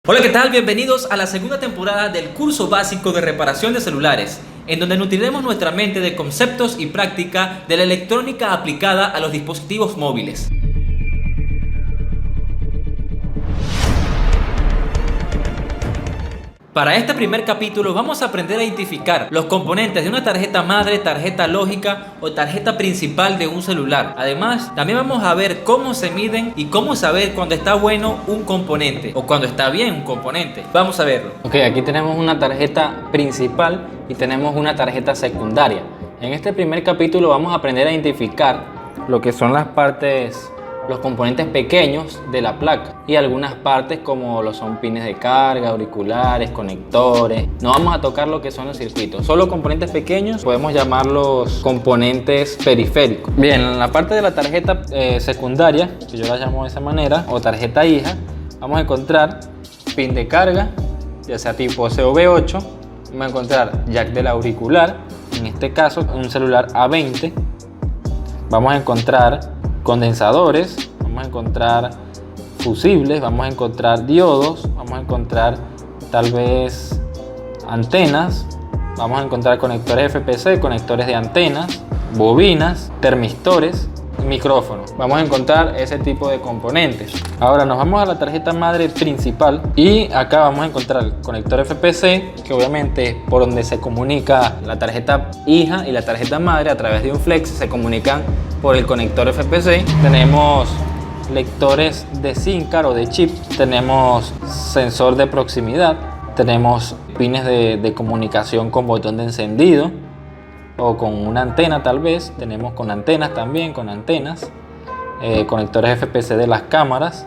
Hola, ¿qué tal? Bienvenidos a la segunda temporada del curso básico de reparación de celulares, en donde nutriremos nuestra mente de conceptos y práctica de la electrónica aplicada a los dispositivos móviles. Para este primer capítulo vamos a aprender a identificar los componentes de una tarjeta madre, tarjeta lógica o tarjeta principal de un celular. Además, también vamos a ver cómo se miden y cómo saber cuando está bueno un componente o cuando está bien un componente. Vamos a verlo. Ok, aquí tenemos una tarjeta principal y tenemos una tarjeta secundaria. En este primer capítulo vamos a aprender a identificar lo que son las partes, los componentes pequeños de la placa y algunas partes como lo son pines de carga, auriculares, conectores. No vamos a tocar lo que son los circuitos, solo componentes pequeños, podemos llamarlos componentes periféricos. Bien, en la parte de la tarjeta secundaria, que yo la llamo de esa manera, o tarjeta hija, vamos a encontrar pin de carga, ya sea tipo COV8, vamos a encontrar jack del auricular, en este caso un celular A20, vamos a encontrar condensadores, vamos a encontrar fusibles, vamos a encontrar diodos, vamos a encontrar tal vez antenas, vamos a encontrar conectores FPC, conectores de antenas, bobinas, termistores, micrófonos. Vamos a encontrar ese tipo de componentes. Ahora nos vamos a la tarjeta madre principal y acá vamos a encontrar el conector FPC, que obviamente es por donde se comunica la tarjeta hija y la tarjeta madre a través de un flex, se comunican por el conector FPC. Tenemos lectores de SIM card o de chip, tenemos sensor de proximidad, tenemos pines de comunicación con botón de encendido o con una antena, tal vez tenemos con antenas también, con antenas, conectores FPC de las cámaras,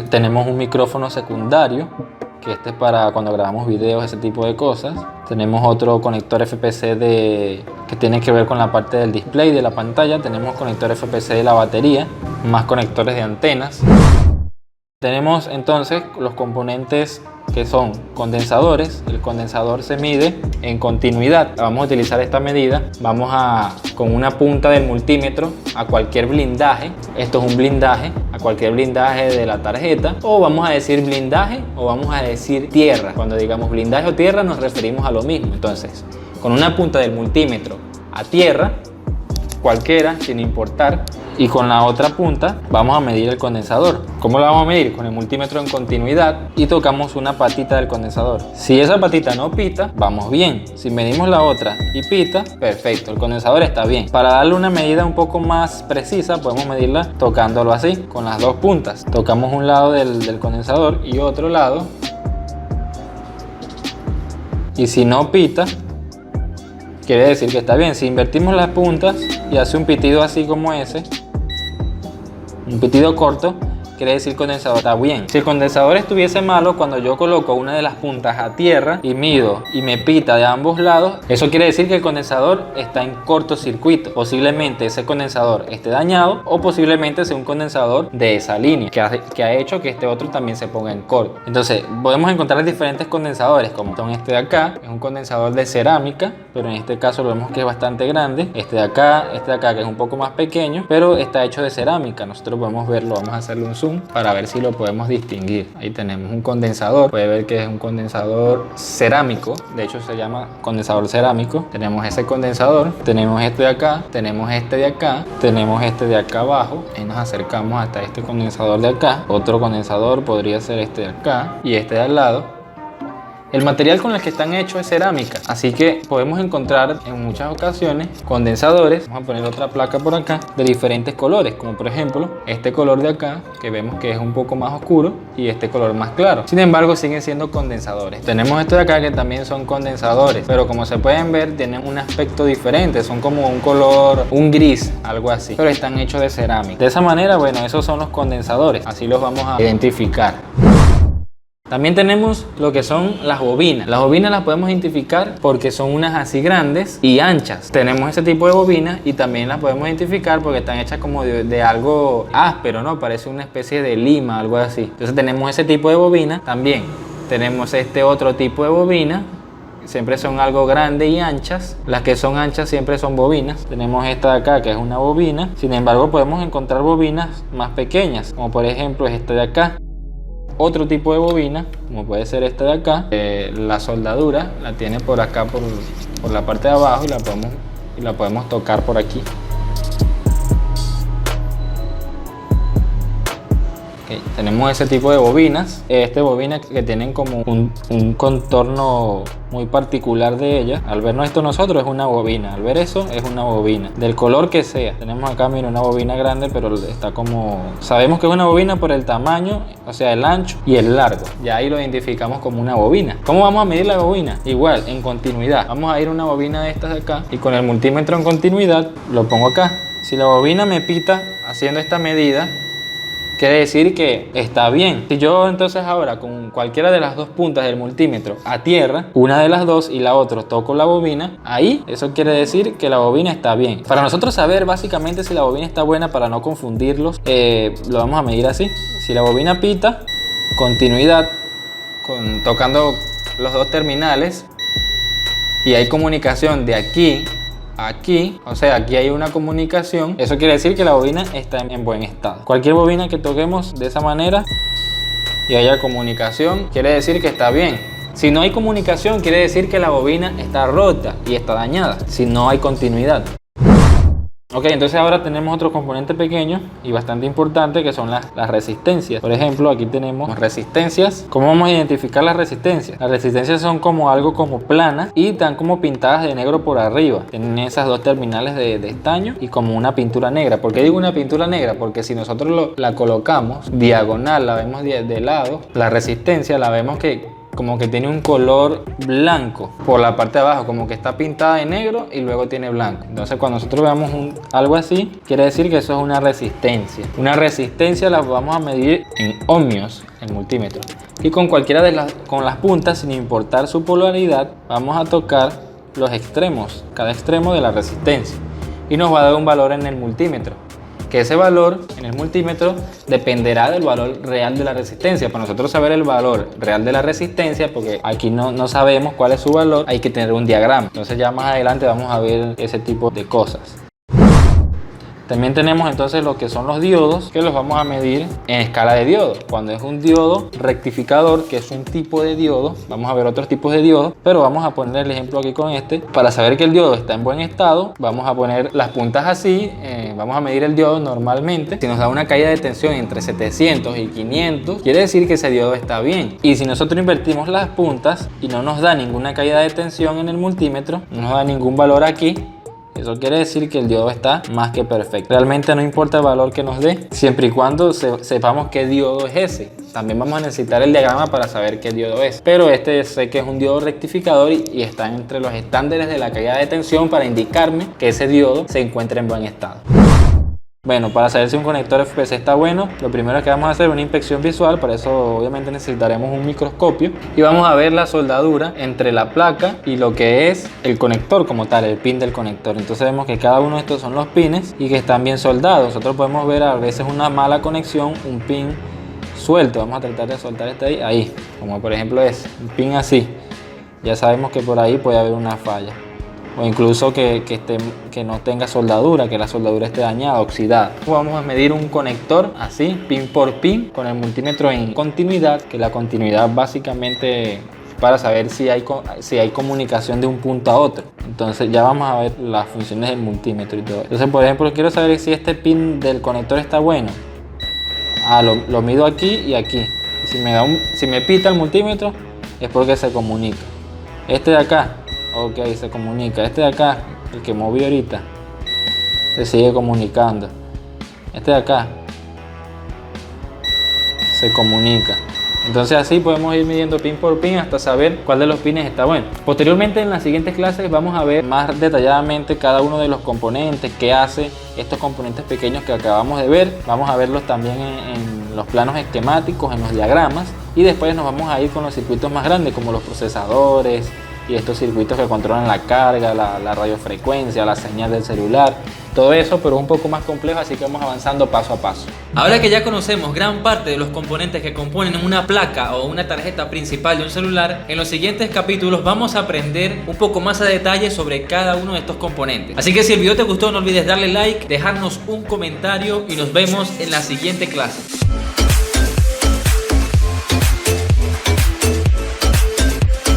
tenemos un micrófono secundario, que este es para cuando grabamos videos, ese tipo de cosas. Tenemos otro conector FPC que tiene que ver con la parte del display de la pantalla. Tenemos conector FPC de la batería, más conectores de antenas. Tenemos entonces los componentes que son condensadores. El condensador se mide en continuidad. Vamos a utilizar esta medida. Vamos con una punta del multímetro a cualquier blindaje. Esto es un blindaje, a cualquier blindaje de la tarjeta. O vamos a decir blindaje o vamos a decir tierra. Cuando digamos blindaje o tierra nos referimos a lo mismo. Entonces, con una punta del multímetro a tierra, cualquiera, sin importar, y con la otra punta vamos a medir el condensador. ¿Cómo lo vamos a medir? Con el multímetro en continuidad y tocamos una patita del condensador. Si esa patita no pita, vamos bien. Si medimos la otra y pita, perfecto, el condensador está bien. Para darle una medida un poco más precisa, podemos medirla tocándolo así, con las dos puntas. Tocamos un lado del condensador y otro lado. Y si no pita, quiere decir que está bien. Si invertimos las puntas y hace un pitido así como ese, un pitido corto, quiere decir que el condensador está bien. Si el condensador estuviese malo, cuando yo coloco una de las puntas a tierra y mido y me pita de ambos lados, eso quiere decir que el condensador está en cortocircuito. Posiblemente ese condensador esté dañado o posiblemente sea un condensador de esa línea que ha hecho que este otro también se ponga en corto. Entonces podemos encontrar diferentes condensadores, como son este de acá, es un condensador de cerámica, pero en este caso lo vemos que es bastante grande. Este de acá que es un poco más pequeño, pero está hecho de cerámica. Nosotros podemos verlo, vamos a hacerle un zoom para ver si lo podemos distinguir. Ahí tenemos un condensador, puede ver que es un condensador cerámico, de hecho se llama condensador cerámico. Tenemos ese condensador, tenemos este de acá, tenemos este de acá, tenemos este de acá abajo y nos acercamos hasta este condensador de acá. Otro condensador podría ser este de acá y este de al lado. El material con el que están hechos es cerámica, así que podemos encontrar en muchas ocasiones condensadores. Vamos a poner otra placa por acá de diferentes colores, como por ejemplo este color de acá, que vemos que es un poco más oscuro, y este color más claro. Sin embargo, siguen siendo condensadores. Tenemos esto de acá que también son condensadores, pero como se pueden ver tienen un aspecto diferente, son como un color, un gris, algo así, pero están hechos de cerámica. De esa manera, bueno, esos son los condensadores, así los vamos a identificar. También tenemos lo que son las bobinas. Las bobinas las podemos identificar porque son unas así grandes y anchas. Tenemos ese tipo de bobinas y también las podemos identificar porque están hechas como de algo áspero, ¿no? Parece una especie de lima, algo así. Entonces tenemos ese tipo de bobina. También tenemos este otro tipo de bobina. Siempre son algo grandes y anchas. Las que son anchas siempre son bobinas. Tenemos esta de acá que es una bobina. Sin embargo, podemos encontrar bobinas más pequeñas, como por ejemplo esta de acá. otro tipo de bobina, como puede ser esta de acá. La soldadura la tiene por acá, por la parte de abajo, y la podemos tocar por aquí. Okay, tenemos ese tipo de bobinas, bobinas que tienen como un contorno muy particular de ellas. Al vernos esto nosotros es una bobina, al ver eso es una bobina, del color que sea. Tenemos acá, mira, una bobina grande, pero está como... Sabemos que es una bobina por el tamaño, o sea, el ancho y el largo. Ya ahí lo identificamos como una bobina. ¿Cómo vamos a medir la bobina? Igual, en continuidad. Vamos a ir a una bobina de estas de acá y con el multímetro en continuidad lo pongo acá. Si la bobina me pita haciendo esta medida, quiere decir que está bien. Si yo entonces ahora con cualquiera de las dos puntas del multímetro a tierra, una de las dos y la otra toco la bobina, ahí eso quiere decir que la bobina está bien. Para nosotros saber básicamente si la bobina está buena, para no confundirlos, lo vamos a medir así. Si la bobina pita, continuidad, tocando los dos terminales, y hay comunicación de aquí aquí, o sea, aquí hay una comunicación, eso quiere decir que la bobina está en buen estado. Cualquier bobina que toquemos de esa manera y haya comunicación, quiere decir que está bien. Si no hay comunicación, quiere decir que la bobina está rota y está dañada, si no hay continuidad. Ok, entonces ahora tenemos otro componente pequeño y bastante importante, que son las resistencias. Por ejemplo, aquí tenemos resistencias. ¿Cómo vamos a identificar las resistencias? Las resistencias son como algo como planas y están como pintadas de negro por arriba. Tienen esas dos terminales de estaño y como una pintura negra. ¿Por qué digo una pintura negra? Porque si nosotros la colocamos diagonal, la vemos de lado, la resistencia la vemos que como que tiene un color blanco por la parte de abajo, como que está pintada de negro y luego tiene blanco. Entonces cuando nosotros veamos algo así, quiere decir que eso es una resistencia. Una resistencia la vamos a medir en ohmios, en multímetro. Y con cualquiera de las puntas, sin importar su polaridad, vamos a tocar los extremos, cada extremo de la resistencia. Y nos va a dar un valor en el multímetro. Que ese valor en el multímetro dependerá del valor real de la resistencia. Para nosotros saber el valor real de la resistencia, porque aquí no sabemos cuál es su valor, hay que tener un diagrama. Entonces ya más adelante vamos a ver ese tipo de cosas. También tenemos entonces lo que son los diodos, que los vamos a medir en escala de diodo. Cuando es un diodo rectificador, que es un tipo de diodo, vamos a ver otros tipos de diodos, pero vamos a poner el ejemplo aquí con este. Para saber que el diodo está en buen estado, vamos a poner las puntas así, vamos a medir el diodo normalmente. Si nos da una caída de tensión entre 700 y 500, quiere decir que ese diodo está bien. Y si nosotros invertimos las puntas y no nos da ninguna caída de tensión en el multímetro, no nos da ningún valor aquí, eso quiere decir que el diodo está más que perfecto. Realmente no importa el valor que nos dé, siempre y cuando sepamos qué diodo es ese. También vamos a necesitar el diagrama para saber qué diodo es. Pero sé que es un diodo rectificador y está entre los estándares de la caída de tensión para indicarme que ese diodo se encuentra en buen estado. Bueno, para saber si un conector FPC está bueno, lo primero que vamos a hacer es una inspección visual. Para eso obviamente necesitaremos un microscopio y vamos a ver la soldadura entre la placa y lo que es el conector como tal, el pin del conector. Entonces vemos que cada uno de estos son los pines y que están bien soldados. Nosotros podemos ver a veces una mala conexión, un pin suelto. Vamos a tratar de soltar este ahí, como por ejemplo es un pin así. Ya sabemos que por ahí puede haber una falla. O incluso que no tenga soldadura, que la soldadura esté dañada, oxidada. Vamos a medir un conector así, pin por pin, con el multímetro en continuidad, que la continuidad básicamente para saber si hay comunicación de un punto a otro. Entonces ya vamos a ver las funciones del multímetro y todo. Entonces, por ejemplo, quiero saber si este pin del conector está bueno. Lo mido aquí y aquí. Y si me pita el multímetro es porque se comunica. Este de acá, ok, se comunica. Este de acá, el que moví ahorita, se sigue comunicando. Este de acá se comunica. Entonces así podemos ir midiendo pin por pin hasta saber cuál de los pines está bueno. Posteriormente, en las siguientes clases vamos a ver más detalladamente cada uno de los componentes, qué hace estos componentes pequeños que acabamos de ver. Vamos a verlos también en los planos esquemáticos, en los diagramas, y después nos vamos a ir con los circuitos más grandes como los procesadores y estos circuitos que controlan la carga, la radiofrecuencia, la señal del celular. Todo eso, pero un poco más complejo, así que vamos avanzando paso a paso. Ahora que ya conocemos gran parte de los componentes que componen una placa o una tarjeta principal de un celular, en los siguientes capítulos vamos a aprender un poco más a detalle sobre cada uno de estos componentes. Así que si el video te gustó, no olvides darle like, dejarnos un comentario y nos vemos en la siguiente clase.